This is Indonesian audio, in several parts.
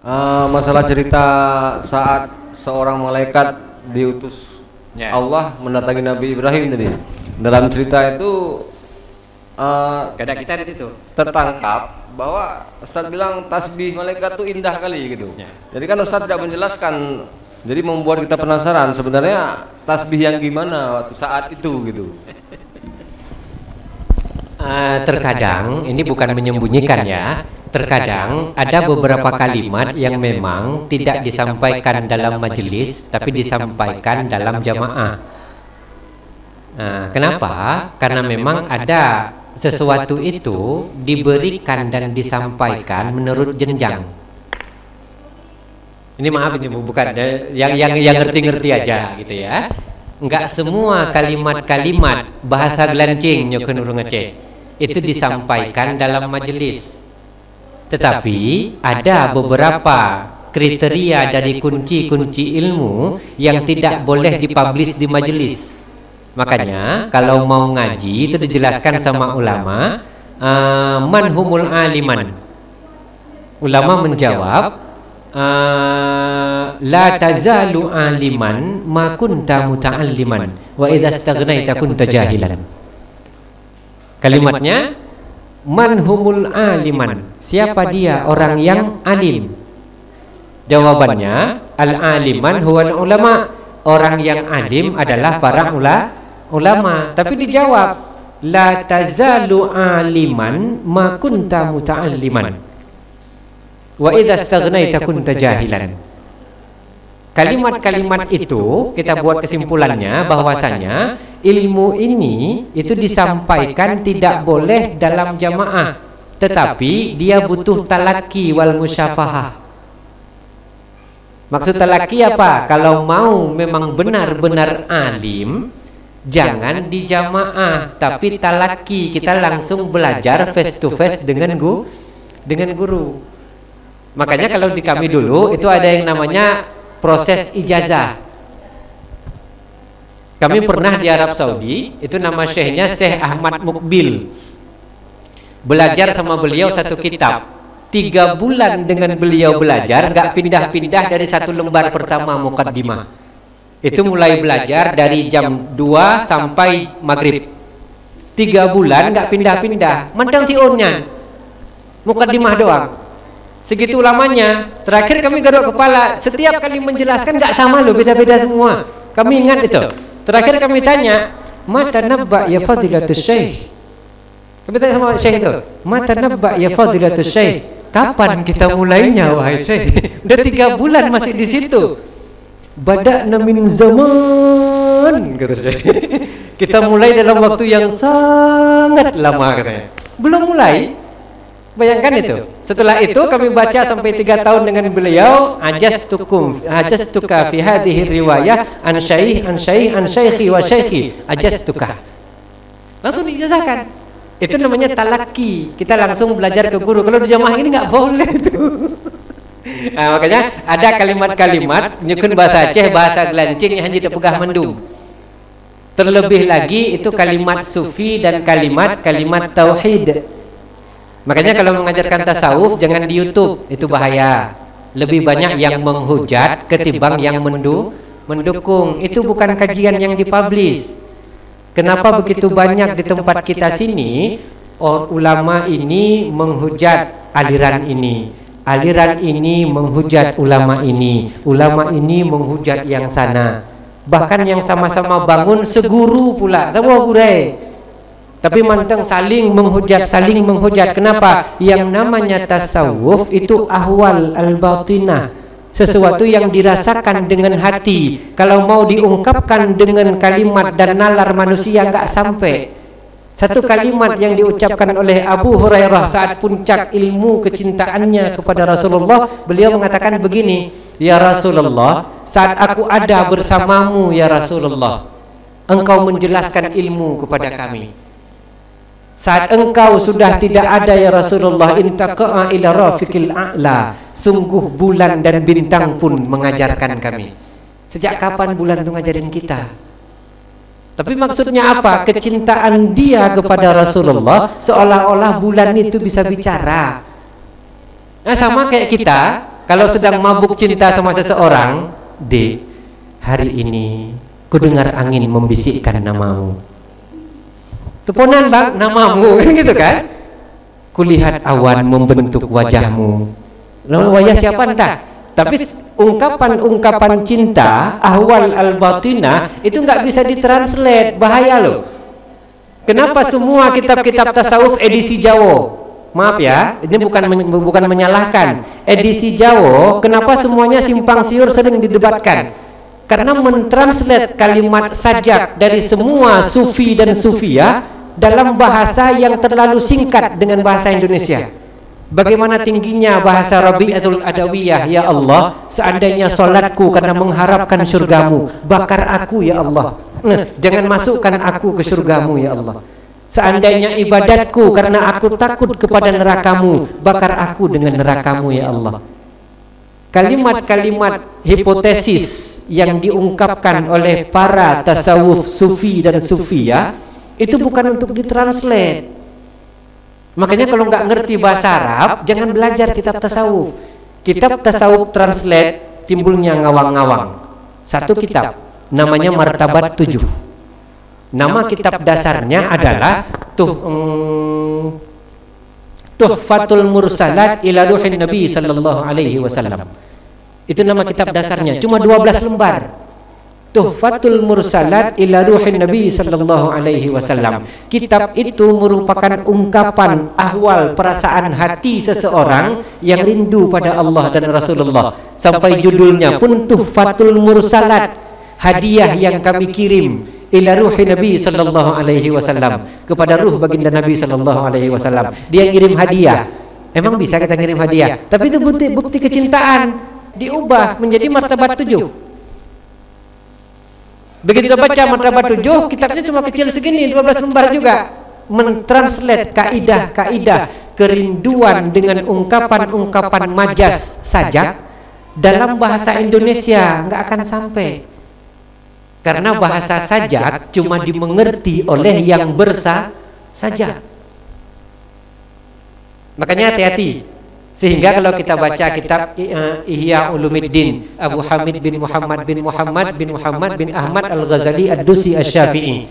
Masalah cerita saat seorang malaikat diutus Allah mendatangi Nabi Ibrahim tadi. Dalam cerita itu Kadang kita di situ tertangkap bahwa Ustadz bilang tasbih malaikat itu indah kali gitu. Jadi kan Ustadz tidak menjelaskan, jadi membuat kita penasaran sebenarnya tasbih yang gimana waktu saat itu gitu. Terkadang ini bukan menyembunyikan ya. Terkadang ada beberapa kalimat yang memang tidak disampaikan dalam majelis, tapi disampaikan dalam jamaah. Kenapa? Karena memang ada sesuatu itu diberikan dan disampaikan menurut jenjang. Ini maaf, ini bukan yang ngerti-ngerti aja gitu ya. Enggak semua kalimat-kalimat bahasa gelancing nyokeun urang Aceh itu disampaikan dalam majelis. Tetapi ada beberapa kriteria dari kunci-kunci ilmu yang tidak boleh dipublish di majelis. Makanya kalau mau ngaji itu dijelaskan sama ulama, manhumul aliman. Ulama menjawab, la tazalu aliman ma kunta muta'alliman wa idza staghnaita kunta jahilan. Kalimatnya, manhumul aliman, siapa dia orang yang alim? Jawabannya, al-aliman huwal ulama, orang yang alim adalah para ulama. Tapi dijawab, la tazalu aliman ma kunta muta'alliman wa idza staghnaita kunta jahilan. Kalimat-kalimat itu kita buat kesimpulannya bahwasanya ilmu ini itu disampaikan tidak boleh dalam jamaah, tetapi dia butuh talaki wal musyafahah. Maksud talaki apa? Kalau mau memang benar-benar alim, jangan di jamaah, tapi talaki, kita langsung belajar face to face dengan guru. Makanya kalau di kami dulu itu ada yang namanya proses ijazah. Kami pernah di Arab Saudi, itu nama syekhnya Syekh Ahmad Mukbil. Belajar sama beliau satu kitab. 3 bulan dengan beliau belajar, nggak pindah-pindah dari satu lembar pertama muqaddimah. Itu mulai belajar dari jam 2 sampai maghrib. 3 bulan nggak pindah-pindah, mantang tionnya. Muqaddimah doang. Segitu lamanya. Terakhir kami garuk kepala, setiap kali menjelaskan nggak sama loh, beda-beda semua. Kami ingat itu. Terakhir kami tanya, mata nabba ya fadilatus syekh. Kami tanya sama syekh itu, mata nabba ya fadilatus syekh, kapan kita mulainya wahai syekh? Udah 3 bulan masih di situ. Bada'na min zaman, kata syekh. Kita mulai dalam waktu yang sangat lama katanya. Belum mulai. Bayangkan itu. Setelah itu kami baca sampai 3 tahun dengan beliau, ajastuka fi hadhihi riwayah an syaikhi wa syaikhi ajastuka. Langsung diijazahkan. Itu namanya talaki. Kita langsung belajar ke guru. Kalau di jamaah ini nggak boleh itu. Nah, makanya ada kalimat-kalimat nyukun bahasa Aceh, bahasa gelancing yang tidak pegah mendung. Terlebih lagi itu kalimat sufi dan kalimat tauhid. Makanya kalau mengajarkan tasawuf jangan di YouTube, itu bahaya. Lebih banyak yang menghujat ketimbang yang mendukung. Itu bukan kajian yang dipublish. Kenapa begitu banyak di tempat kita sini ulama ini menghujat aliran ini, aliran ini menghujat ulama ini menghujat yang sana. Bahkan yang sama-sama bangun seguru pula, tahu gurai. Tapi manteng saling menghujat. Kenapa? Yang namanya tasawuf itu ahwal al-batinah, sesuatu yang dirasakan dengan hati. Kalau mau diungkapkan dengan kalimat dan nalar manusia nggak sampai. Satu kalimat yang diucapkan oleh Abu Hurairah saat puncak ilmu kecintaannya kepada Rasulullah, beliau mengatakan begini, ya Rasulullah, saat aku ada bersamamu ya Rasulullah, engkau menjelaskan ilmu kepada kami. Saat engkau sudah tidak ada ya Rasulullah, intaqa'a ila rafiqil a'la, sungguh bulan dan bintang pun mengajarkan kami. Sejak kapan bulan itu ngajarin kita? Tapi maksudnya apa? Kecintaan dia kepada Rasulullah seolah-olah bulan itu bisa bicara. Nah, sama kayak kita, kalau sedang mabuk cinta sama seseorang, Dek, hari ini ku dengar angin membisikkan namamu. Teponan bang, namamu, kan gitu kan? Kulihat awan membentuk wajahmu. Lalu wajah siapa entah. Tapi ungkapan-ungkapan cinta, ahwal al-batinah itu nggak bisa ditranslate, bahaya loh. Kenapa semua kitab-kitab tasawuf edisi Jawa? Maaf ya, ini bukan menyalahkan. Edisi Jawa, kenapa semuanya simpang siur sering didebatkan? Karena mentranslate kalimat sajak dari semua sufi dan sufia dalam bahasa yang terlalu singkat dengan bahasa Indonesia. Bagaimana tingginya bahasa Rabi'atul Adawiyah, ya Allah, seandainya solatku karena mengharapkan surgamu, bakar aku ya Allah. Jangan masukkan aku ke surgamu ya Allah. Seandainya ibadatku karena aku takut kepada nerakamu, bakar aku dengan nerakamu ya Allah. Kalimat-kalimat hipotesis yang diungkapkan oleh para tasawuf sufi dan sufia itu bukan untuk ditranslate. Makanya kalau nggak ngerti bahasa Arab, jangan belajar kitab tasawuf. Kitab tasawuf translate timbulnya ngawang-ngawang. Satu kitab namanya Martabat 7. Nama kitab dasarnya adalah Tuhfatul Mursalat ila Ruhin Nabi sallallahu alaihi wasallam. Itu nama kitab dasarnya, cuma 12 lembar. Tuhfatul Mursalat ila Ruhin Nabi sallallahu alaihi wasallam. Kitab itu merupakan ungkapan ahwal perasaan hati seseorang yang rindu pada Allah dan Rasulullah. Sampai judulnya pun Tuhfatul Mursalat, hadiah yang kami kirim ila ruhi Nabi sallallahu alaihi wasallam, kepada ruh baginda Nabi sallallahu alaihi wasallam. Dia ngirim hadiah. Emang bisa kita ngirim hadiah? Tapi itu bukti kecintaan diubah menjadi Martabat 7. Begitu baca Martabat 7, kitabnya cuma kecil segini, 12 lembar juga. Mentranslate kaidah-kaidah kerinduan dengan ungkapan-ungkapan majas sajak dalam bahasa Indonesia nggak akan sampai. Karena bahasa sajak cuma dimengerti oleh yang bersajak. Makanya hati-hati. Sehingga kalau kita baca kitab Ihya Ulumuddin Abu Hamid bin Muhammad bin Ahmad Al-Ghazali Ad-Dusi Asy-Syafi'i,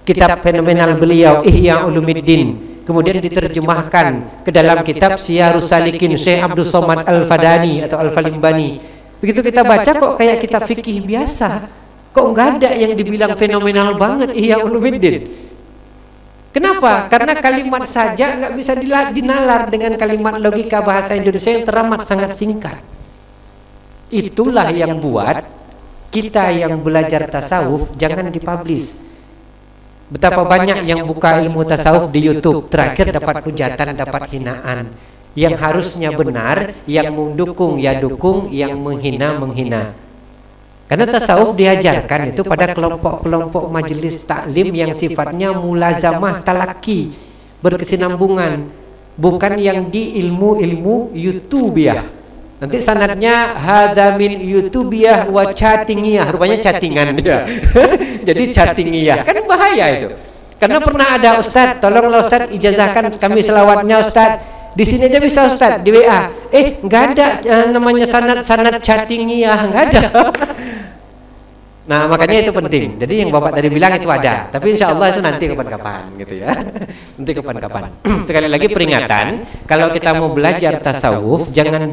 kitab fenomenal beliau Ihya Ulumuddin, kemudian diterjemahkan ke dalam kitab Siyarus Salikin Syekh Abdul Somad Al-Fadani atau Al-Falimbani. Begitu kita baca kok kayak kitab fikih biasa, kok nggak ada yang dibilang fenomenal banget Ihya Ulumuddin. Kenapa? Karena kalimat saja nggak bisa dinalar dengan kalimat logika bahasa Indonesia yang teramat sangat singkat. Itulah yang buat kita yang belajar tasawuf jangan dipublish. Betapa banyak yang buka ilmu tasawuf di YouTube, terakhir dapat hujatan, dapat hinaan. Yang harusnya benar, yang mendukung ya dukung, yang menghina menghina. Karena tasawuf diajarkan itu pada kelompok-kelompok majelis taklim yang sifatnya mulazamah talaki, berkesinambungan, bukan yang di ilmu-ilmu YouTubiah. Nanti sanadnya hadza min YouTubiah wa chattingiyah, rupanya chattingan dia. Jadi chattingiyah, kan bahaya itu. Karena pernah ada ustaz, tolonglah ustaz ijazahkan kami selawatnya ustaz. Di sini aja bisa ustaz, di WA. Nggak ada namanya sanad chattingiyah, nggak ada. Nah makanya itu penting. Jadi yang bapak tadi bilang itu ada, tapi insya Allah itu nanti kapan-kapan gitu ya. Nanti kapan-kapan. Sekali lagi peringatan, kalau kita mau belajar tasawuf, jangan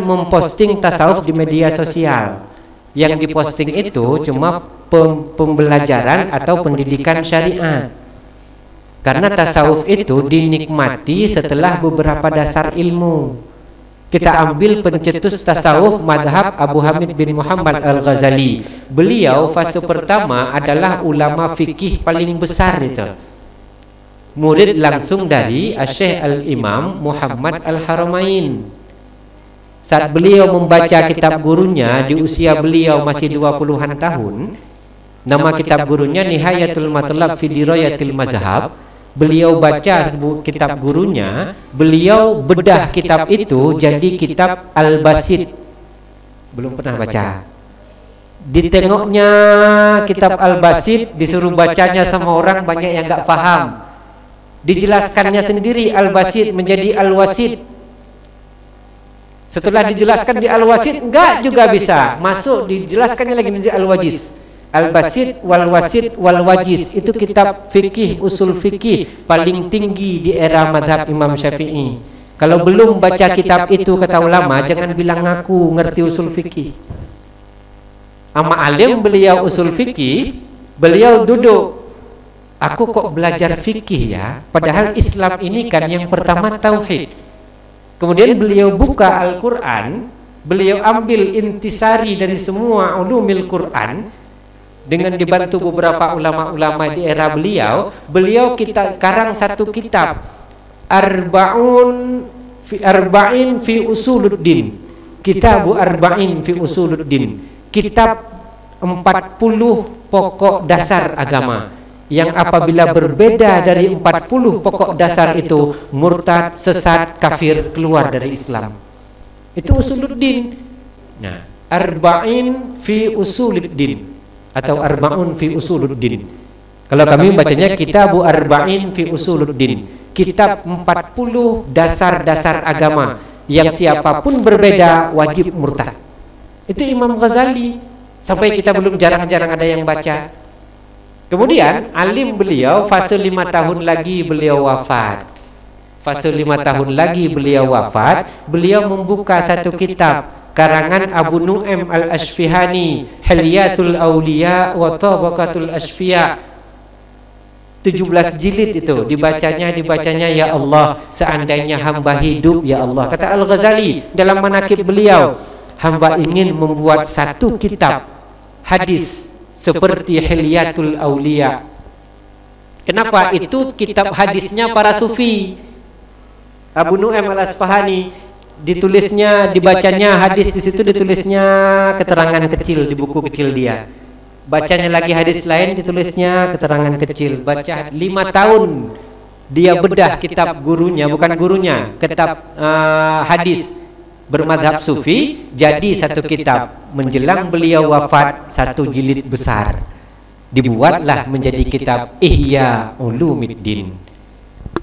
memposting tasawuf di media sosial. Yang diposting itu cuma pembelajaran atau pendidikan syariat. Karena tasawuf itu dinikmati setelah beberapa dasar ilmu. Kita ambil pencetus tasawuf madhab Abu Hamid bin Muhammad Al-Ghazali. Beliau fase pertama adalah ulama fikih paling besar itu. Murid langsung dari Syekh Al-Imam Muhammad Al-Haramain. Saat beliau membaca kitab gurunya di usia beliau masih 20-an tahun, nama kitab gurunya Nihayatul Matlab fi Dirayatil Mazhab. Beliau baca kitab gurunya, beliau bedah kitab itu jadi kitab Al-Basit. Belum pernah baca. Ditengoknya kitab Al-Basit, disuruh bacanya sama orang banyak yang nggak paham. Dijelaskannya sendiri Al-Basit menjadi Al-Wasit. Setelah dijelaskan di Al-Wasit, enggak juga bisa. Masuk dijelaskannya lagi di Al-Wajiz. Al-Basit wal Wasit wal Wajiz itu kitab fikih, usul fikih paling tinggi di era mazhab Imam Syafi'i. Kalau belum baca kitab itu kata ulama, jangan bilang aku ngerti usul fikih. Ama alim beliau usul fikih, beliau duduk, aku kok belajar fikih ya, padahal Islam ini kan yang pertama tauhid. Kemudian beliau buka Al-Quran, beliau ambil intisari dari semua ulumil Quran, dengan dibantu beberapa ulama-ulama di era beliau, beliau kita karang satu kitab Arba'in fi Usuluddin, Kitabu Arba'in fi Usuluddin, kitab 40 pokok dasar agama, yang apabila berbeda dari 40 pokok dasar itu murtad, sesat, kafir, keluar dari Islam. Itu Usuluddin. Nah, Arba'in fi Usuluddin atau Arba'un fi Usuluddin. Kalau kami bacanya Kitabu Arba'in fi Usuluddin, kitab 40 dasar-dasar agama yang siapapun berbeda wajib murtad. Itu Imam Ghazali. Sampai kita belum jarang-jarang ada yang baca. Kemudian alim beliau fase 5 tahun lagi beliau wafat. Fase 5 tahun lagi beliau wafat, beliau membuka satu kitab karangan Abu Nu'aim Al-Asfihani, Hilyatul Auliya wa Tabaqatul Asfiya, 17 jilid itu. Dibacanya ya Allah, seandainya hamba hidup ya Allah. Kata Al-Ghazali dalam manaqib beliau, hamba ingin membuat satu kitab hadis seperti Hilyatul Auliya. Kenapa? Itu kitab hadisnya para sufi. Abu Nu'aim Al-Asfahani ditulisnya, dibacanya hadis, di situ ditulisnya keterangan kecil di buku kecil dia. Bacanya lagi hadis lain, ditulisnya keterangan kecil. Baca 5 tahun dia bedah kitab gurunya, bukan gurunya, kitab hadis bermadhab sufi, jadi satu kitab. Menjelang beliau wafat, satu jilid besar dibuatlah menjadi kitab Ihya Ulumiddin.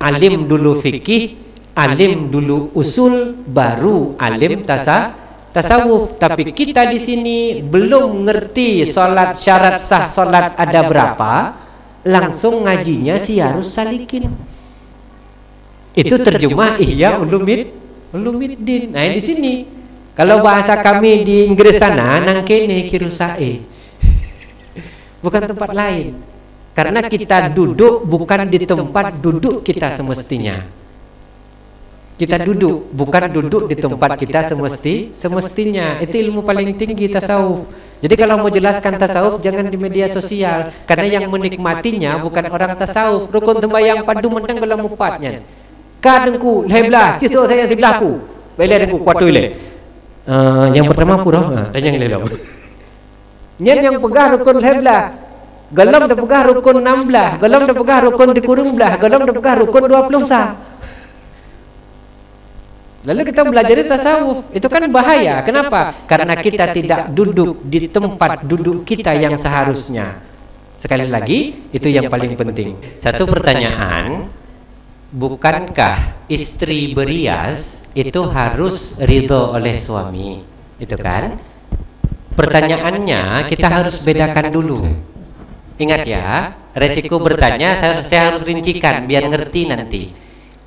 Alim dulu fikih, alim dulu usul, baru alim tasawuf. Tapi kita di sini belum ngerti salat, syarat sah salat ada berapa, langsung ngajinya Siyarus Salikin. Itu terjemah Ihya Ulumiddin. Nah, di sini kalau bahasa kami di Inggris sana nangkene kirusae. Bukan tempat lain. Karena kita duduk bukan di tempat duduk kita semestinya. Kita duduk, bukan duduk di tempat kita semestinya. Itu ilmu paling tinggi tasawuf. Jadi kalau mau jelaskan tasawuf jangan di media sosial, karena yang menikmatinya bukan orang tasawuf. Rukun sembahyang padu mentang dalam mupatnya. Kadengku leblah, cito saya yang tiblahu. Bela dengku kuat le. Yang pertama pura, dan yang lelau. Yang pegah rukun leblah. Galam dah pegah rukun 16, galam dah pegah rukun dikurung belah, galam dah pegah rukun 20 sah. Lalu kita belajar tasawuf, itu kan bahaya. Kenapa? Karena kita tidak duduk di tempat duduk kita yang seharusnya. Sekali lagi, itu yang paling penting. Satu pertanyaan, bukankah istri berias itu harus ridho oleh suami? Itu kan? Pertanyaannya kita harus bedakan dulu. Ingat ya, resiko bertanya saya harus rincikan biar ngerti nanti.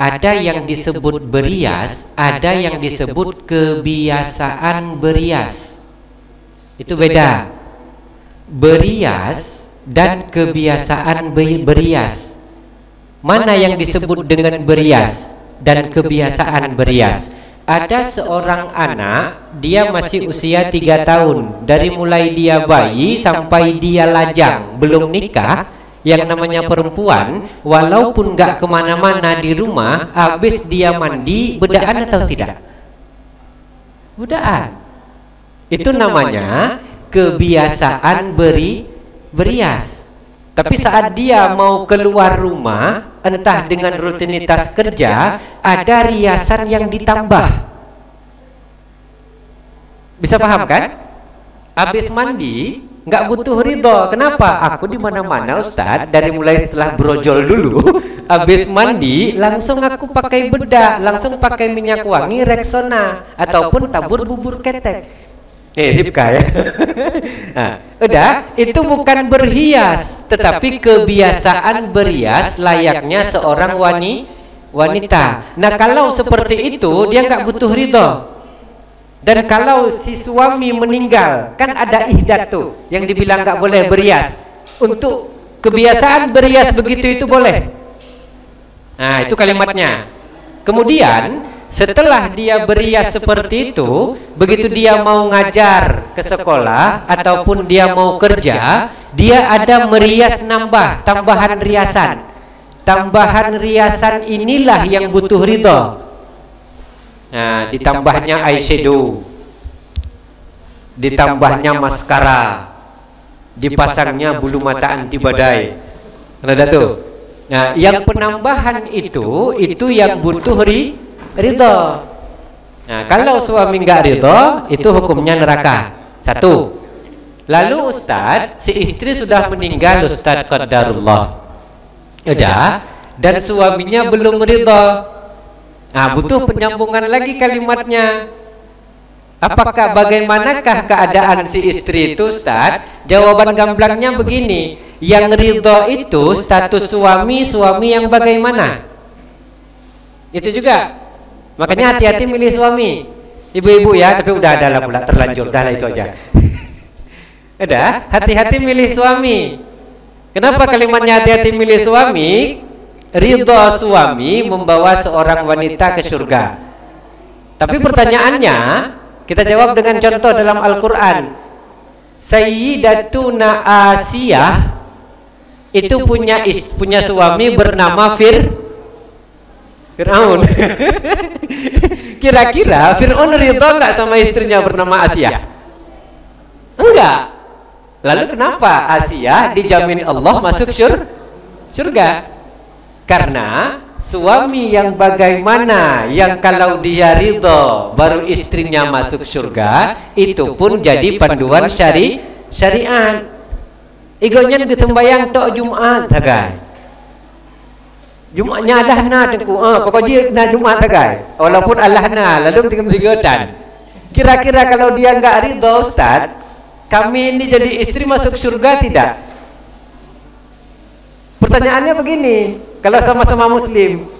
Ada yang disebut berias, ada yang disebut kebiasaan berias. Itu beda. Berias dan kebiasaan berias. Mana yang disebut dengan berias dan kebiasaan berias? Ada seorang anak, dia masih usia 3 tahun. Dari mulai dia bayi sampai dia lajang, belum nikah. Yang namanya perempuan, walaupun gak kemana-mana di rumah, habis dia mandi, bedaan atau tidak? Bedaan. Itu namanya kebiasaan berias. Tapi saat dia mau keluar rumah, entah dengan rutinitas kerja, ada riasan yang ditambah. Bisa paham kan? Habis mandi, nggak butuh ridho. Kenapa? Aku di mana-mana Ustadz, dari mulai setelah brojol dulu, habis mandi langsung aku pakai bedak, langsung pakai minyak wangi Rexona ataupun tabur bubur ketek. Sipka ya. Nah, udah, itu bukan berhias, tetapi kebiasaan berhias layaknya seorang wanita. Nah, kalau seperti itu dia nggak butuh ridho. Dan kalau si suami meninggal, kan ada ihdat tuh yang dibilang nggak boleh berhias. Untuk kebiasaan berhias begitu itu boleh. Nah, itu kalimatnya. Kemudian setelah dia berhias seperti itu, begitu dia mau ngajar ke sekolah ataupun dia mau kerja, dia ada merias nambah, tambahan riasan. Tambahan riasan inilah yang butuh ridho. Nah, ditambahnya eyeshadow, ditambahnya maskara, dipasangnya bulu mata anti badai. Ada tuh. Nah, yang penambahan itu yang butuh ridho. Nah, kalau suami nggak ridho, itu hukumnya neraka. Satu. Lalu Ustadz, si istri sudah meninggal Ustadz qadarullah. Udah, dan suaminya belum ridho. Nah, butuh penyambungan lagi kalimatnya. Apakah bagaimanakah keadaan si istri itu, Ustaz? Jawaban gamblangnya begini. Yang ridho itu status suami yang bagaimana? Itu juga. Makanya hati-hati milih suami. Ibu-ibu ya, tapi udah ada lah pula terlanjur, dah lah itu aja. Udah, hati-hati milih suami. Kenapa kalimatnya hati-hati milih suami? Ridho suami membawa seorang wanita ke surga. Tapi pertanyaannya, kita jawab dengan contoh dalam Al-Quran. Sayyidatuna Asiyah itu punya suami bernama Fir'aun. Kira-kira Fir'aun ridho nggak sama istrinya bernama Asiyah? Enggak. Lalu kenapa Asiyah dijamin Allah masuk surga? Karena suami yang bagaimana, yang kalau dia ridho baru istrinya masuk surga, itu pun jadi panduan syariat. Igonya ditembayang tok Jumat tagai. Jumatnya Allahna tengku, pokoknya na Jumat tagai. Walaupun Allahna lalu tiga-tigatan. Kira-kira kalau dia enggak ridho, Ustaz, kami ini jadi istri masuk surga tidak? Pertanyaannya begini. Kalau sama-sama muslim,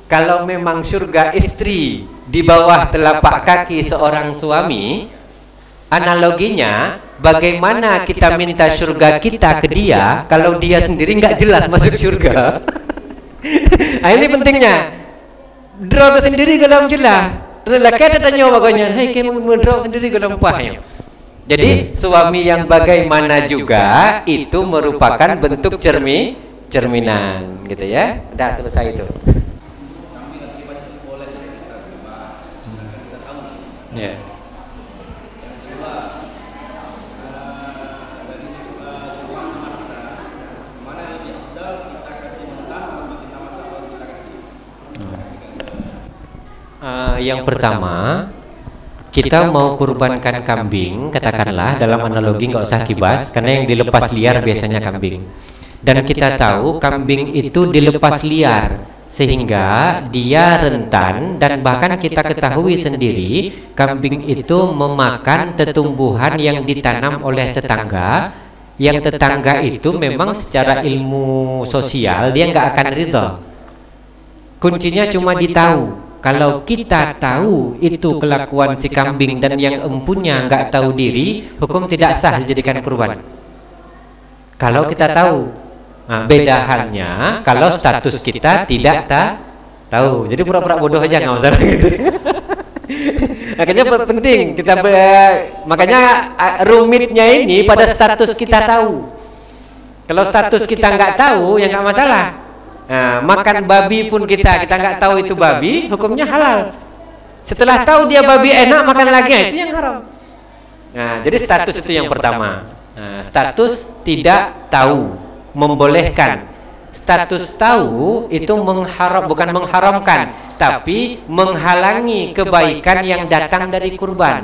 kalau memang surga istri di bawah telapak kaki seorang suami, analoginya bagaimana kita minta surga kita ke dia kalau dia sendiri nggak jelas masuk surga. Nah, ini pentingnya. Draw sendiri dalam jelas. Lelaki ada tanya bagainya, "Hei, kamu mendraw sendiri dalam pahnya." Jadi suami yang bagaimana juga itu merupakan bentuk cerminan gitu ya. Udah selesai itu. Ya. Yang pertama, kita mau kurbankan kambing, katakanlah dalam analogi nggak usah kibas, karena yang dilepas liar biasanya kambing. Dan kita tahu kambing itu dilepas liar sehingga dia rentan, dan bahkan kita ketahui sendiri kambing itu memakan tumbuhan yang ditanam oleh tetangga, yang tetangga itu memang secara ilmu sosial dia nggak akan ridho. Kuncinya cuma ditahu. Kalau kita tahu itu kelakuan si kambing dan yang empunya nggak tahu diri, hukum tidak sah dijadikan kurban. Kalau kita tahu. Nah, beda halnya kalau status kita tidak tahu. Jadi pura-pura bodoh aja nggak masalah gitu. Makanya penting kita makanya rumitnya ini pada status kita tahu. Kalau status kita nggak tahu ya nggak masalah. Nah, makan babi pun kita nggak tahu itu babi, hukumnya halal. Setelah tahu dia babi enak makan lagi, itu yang haram. Nah, jadi status itu yang pertama. Nah, status tidak tahu membolehkan. Status tahu itu bukan mengharamkan, tapi menghalangi kebaikan yang datang dari kurban.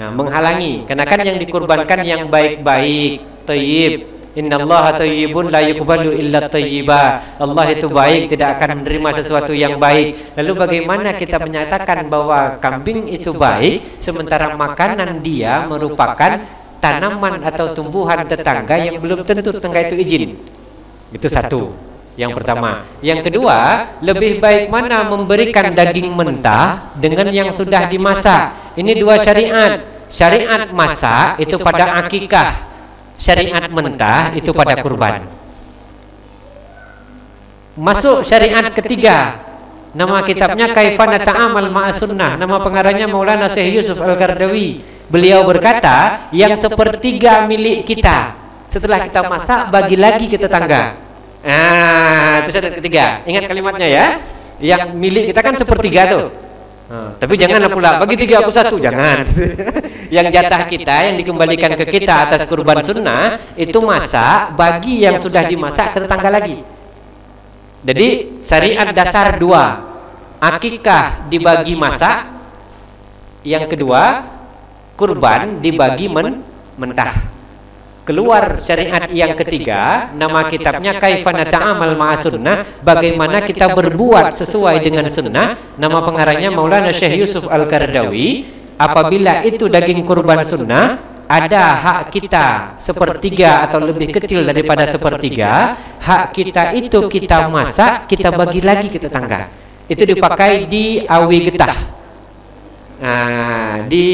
Nah, menghalangi, karena kan yang dikurbankan yang baik-baik, thayyib. Innallaha thayyibun la yuqbalu illa thayyiba. Allah itu baik, tidak akan menerima sesuatu yang baik. Lalu bagaimana kita menyatakan bahwa kambing itu baik sementara makanan dia merupakan tanaman atau tumbuhan tetangga yang belum tentu tetangga itu izin? Itu satu, yang pertama. Yang kedua, lebih baik mana memberikan daging mentah dengan yang sudah dimasak? Ini dua syariat. Syariat masak itu pada akikah, syariat mentah itu pada kurban. Masuk syariat ketiga, nama kitabnya Kaifana Ta'amal Ma'as Sunnah, nama pengarangnya Maulana Syekh Yusuf Al-Qaradawi. Beliau berkata, yang sepertiga milik kita setelah kita masak bagi lagi ke tetangga. Itu syariat ketiga. Ingat kalimatnya ya. Yang milik kita kan sepertiga tuh. Tapi jangan pula bagi 3 aku 1, jangan. Yang jatah kita yang dikembalikan ke kita atas kurban sunnah itu masak bagi yang sudah dimasak ke tetangga lagi. Jadi syariat dasar 2, akikah dibagi masak, yang kedua kurban dibagi mentah. Keluar syariat yang ketiga, nama kitabnya Kaifana Ta'amal Ma'as Sunnah, bagaimana kita berbuat sesuai dengan sunnah. Nama pengarangnya Maulana Syekh Yusuf Al-Qaradawi. Apabila itu daging kurban sunnah, ada hak kita sepertiga atau lebih kecil daripada sepertiga. Hak kita itu kita masak, kita bagi lagi ke tetangga. Itu dipakai di Awi Getah. Di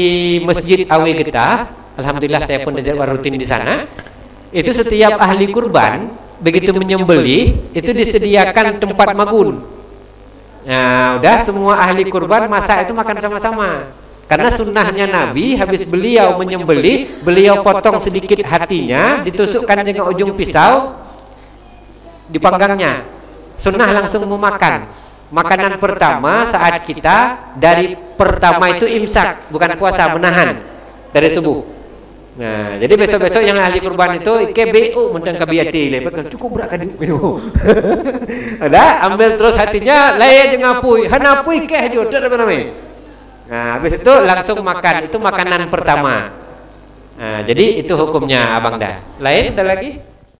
Masjid Awi Getah, alhamdulillah saya pun jadwal rutin di sana. Itu setiap ahli kurban begitu menyembelih itu disediakan tempat magun. Nah, udah semua ahli kurban masak itu makan sama-sama. Karena sunnahnya Nabi, habis beliau menyembelih, beliau potong sedikit hatinya, ditusukkan dengan ujung pisau, dipanggangnya. Sunnah langsung memakan. Makanan pertama saat kita dari pertama itu imsak, bukan puasa, menahan dari subuh. Nah, jadi besok-besok yang ahli kurban itu KBU mentang kabiati lepas cukup berat kan. Ada ambil terus hatinya, layan dengan ngapui, hanapui keh juga apa namanya. Nah, habis itu langsung makan, itu makanan pertama. Nah, jadi itu hukumnya Abang dah. Lain ada lagi?